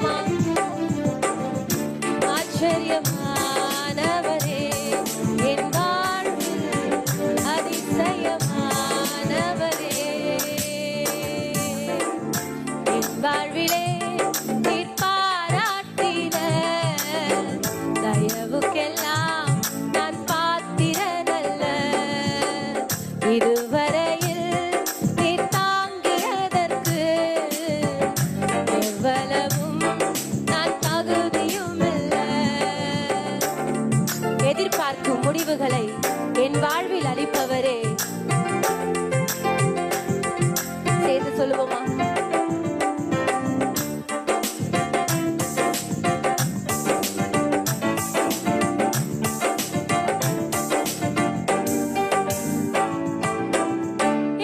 சொல்லுவோமா? ஆச்சரியமானவரே, என் வாழ்வில் அதிசயமானவரே, என் வாழ்விலே நீர் பாராட்டின தயவுக்கெல்லாம் நான் பாத்திரனல்ல. இதுவரையில் நீர் தாங்கியதற்கு எவ்வளவும் நான் தகுதியும் இல்லை. எதிர்பார்க்கும் முடிவுகளை என் வாழ்வில் அளிப்பவரே, சேர்ந்து சொல்லுவோமா?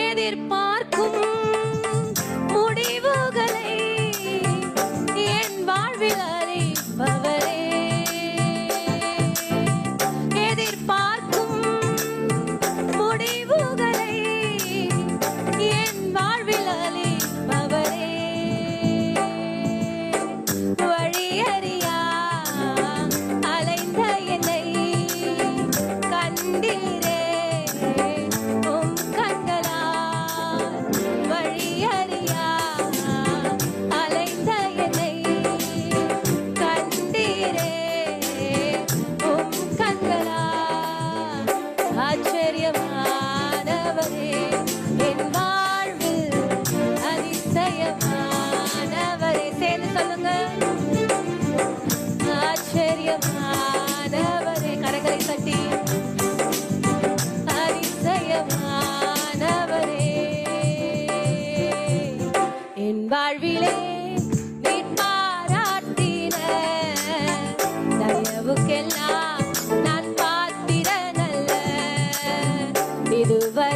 எதிர்பார்க்கும் முடிவுகளை என் வாழ்வில் அளிப்பவரே, எதிர்பார்க்கும் முடிவுகளை என் வாழ்வில் அளிப்பவரே, வழியறியா அலைந்த என்னை கண்டீரே உம் கண்களால். வழியறியா அலைந்த என்னை கண்டீரே உம் கண்களால். ஆச்சரியமானவரே, என் வாழ்வில் அதிசயமானவரே, சேர்ந்து சொல்லுங்க. ஆச்சரியமானவரே, கரங்களை தட்டி. அதிசயமானவரே, என் வாழ்விலே நீர் பாராட்டின தயவுக்கெல்லாம் நான் பாத்திரனல்ல. இதுவரை